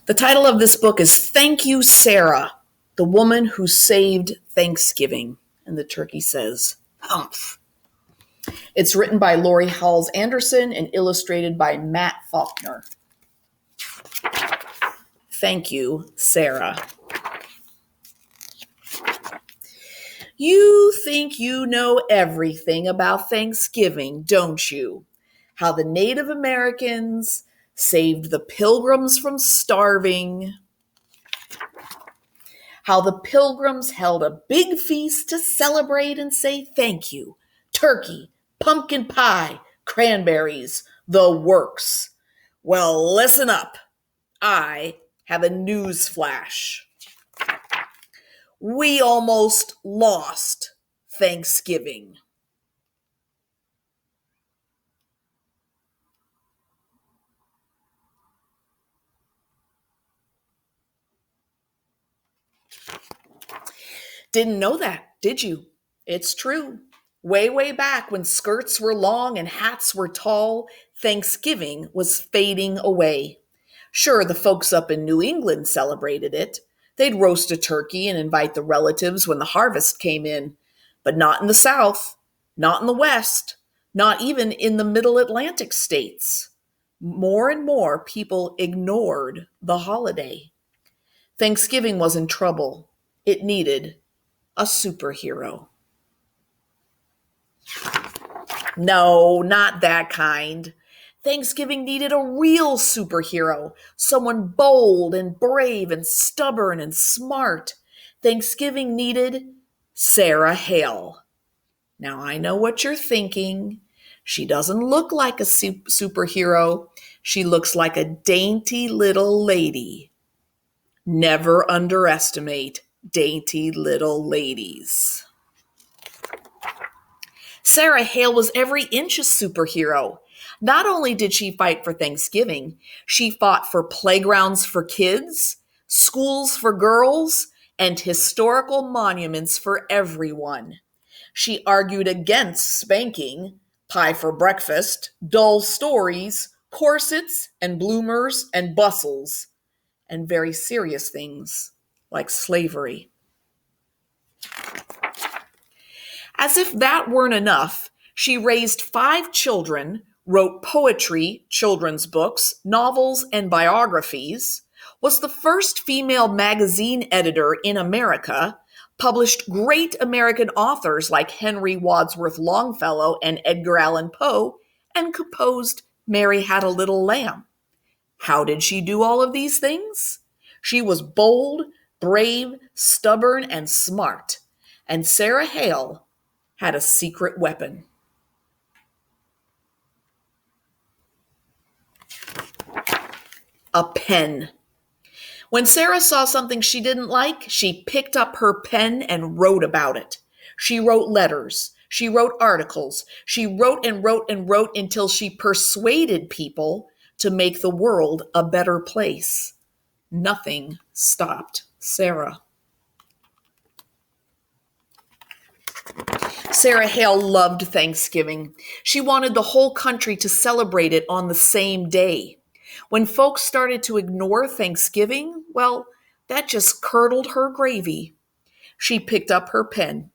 The title of this book is Thank You, Sarah, the Woman Who Saved Thanksgiving. And the turkey says, humph. It's written by Lori Howells Anderson and illustrated by Matt Faulkner. Thank you, Sarah. You think you know everything about Thanksgiving, don't you? How the Native Americans saved the Pilgrims from starving. How the Pilgrims held a big feast to celebrate and say thank you. Turkey, pumpkin pie, cranberries, the works. Well, listen up. I have a news flash. We almost lost Thanksgiving. Didn't know that, did you? It's true. Way, way back when skirts were long and hats were tall, Thanksgiving was fading away. Sure, the folks up in New England celebrated it. They'd roast a turkey and invite the relatives when the harvest came in. But not in the South, not in the West, not even in the Middle Atlantic states. More and more people ignored the holiday. Thanksgiving was in trouble. It needed a superhero. No, not that kind. Thanksgiving needed a real superhero, someone bold and brave and stubborn and smart. Thanksgiving needed Sarah Hale. Now, I know what you're thinking. She doesn't look like a superhero. She looks like a dainty little lady. Never underestimate dainty little ladies. Sarah Hale was every inch a superhero. Not only did she fight for Thanksgiving, she fought for playgrounds for kids, schools for girls, and historical monuments for everyone. She argued against spanking, pie for breakfast, dull stories, corsets and bloomers and bustles, and very serious things like slavery. As if that weren't enough, she raised 5 children, wrote poetry, children's books, novels, and biographies, was the first female magazine editor in America, published great American authors like Henry Wadsworth Longfellow and Edgar Allan Poe, and composed Mary Had a Little Lamb. How did she do all of these things? She was bold, brave, stubborn, and smart. And Sarah Hale had a secret weapon. A pen. When Sarah saw something she didn't like, she picked up her pen and wrote about it. She wrote letters. She wrote articles. She wrote and wrote and wrote until she persuaded people to make the world a better place. Nothing stopped Sarah. Sarah Hale loved Thanksgiving. She wanted the whole country to celebrate it on the same day. When folks started to ignore Thanksgiving, well, that just curdled her gravy. She picked up her pen.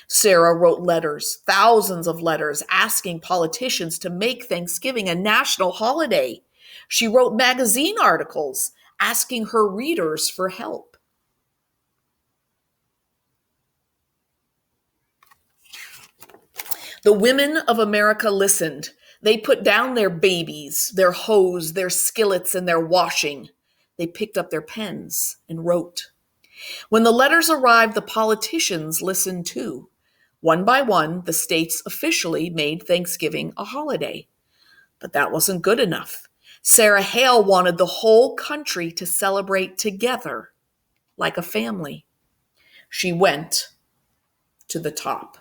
Sarah wrote letters, thousands of letters, asking politicians to make Thanksgiving a national holiday. She wrote magazine articles, asking her readers for help. The women of America listened. They put down their babies, their hoes, their skillets, and their washing. They picked up their pens and wrote. When the letters arrived, the politicians listened too. One by one, the states officially made Thanksgiving a holiday. But that wasn't good enough. Sarah Hale wanted the whole country to celebrate together, like a family. She went to the top.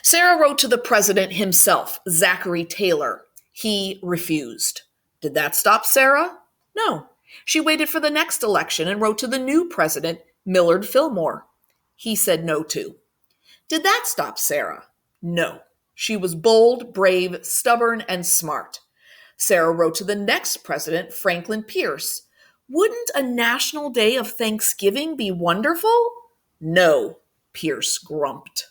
Sarah wrote to the president himself, Zachary Taylor. He refused. Did that stop Sarah? No. She waited for the next election and wrote to the new president, Millard Fillmore. He said no too. Did that stop Sarah? No. She was bold, brave, stubborn, and smart. Sarah wrote to the next president, Franklin Pierce. Wouldn't a national day of Thanksgiving be wonderful? No, Pierce grumped.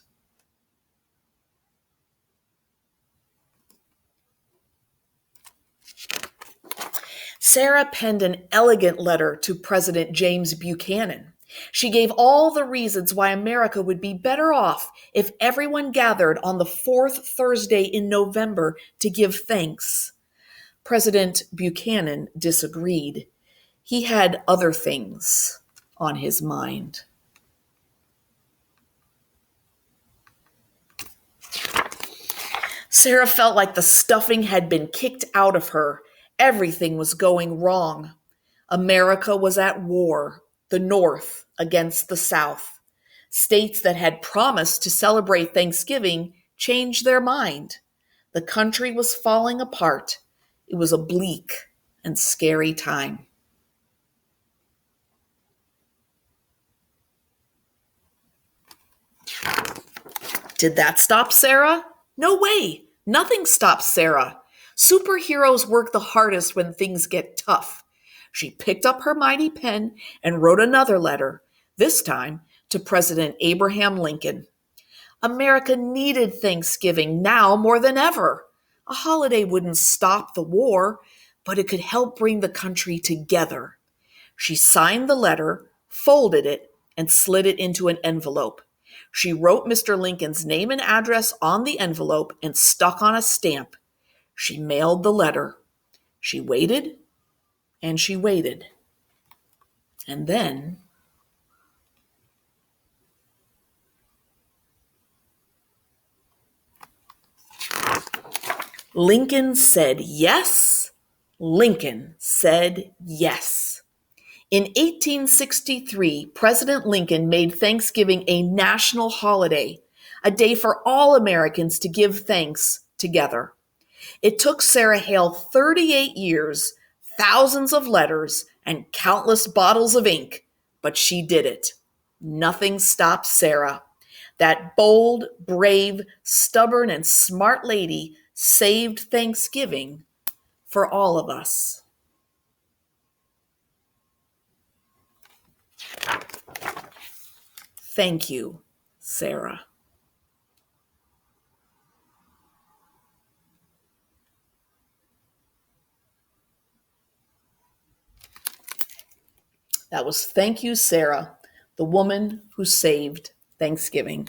Sarah penned an elegant letter to President James Buchanan. She gave all the reasons why America would be better off if everyone gathered on the fourth Thursday in November to give thanks. President Buchanan disagreed. He had other things on his mind. Sarah felt like the stuffing had been kicked out of her. Everything was going wrong. America was at war, the North against the South. States that had promised to celebrate Thanksgiving changed their mind. The country was falling apart. It was a bleak and scary time. Did that stop Sarah? No way. Nothing stops Sarah. Superheroes work the hardest when things get tough. She picked up her mighty pen and wrote another letter, this time to President Abraham Lincoln. America needed Thanksgiving now more than ever. A holiday wouldn't stop the war, but it could help bring the country together. She signed the letter, folded it, and slid it into an envelope. She wrote Mr. Lincoln's name and address on the envelope and stuck on a stamp. She mailed the letter. She waited and she waited. And then Lincoln said yes. Lincoln said yes. In 1863, President Lincoln made Thanksgiving a national holiday, a day for all Americans to give thanks together. It took Sarah Hale 38 years, thousands of letters, and countless bottles of ink, but she did it. Nothing stopped Sarah. That bold, brave, stubborn, and smart lady saved Thanksgiving for all of us. Thank you, Sarah. That was Thank You, Sarah, the woman who saved Thanksgiving.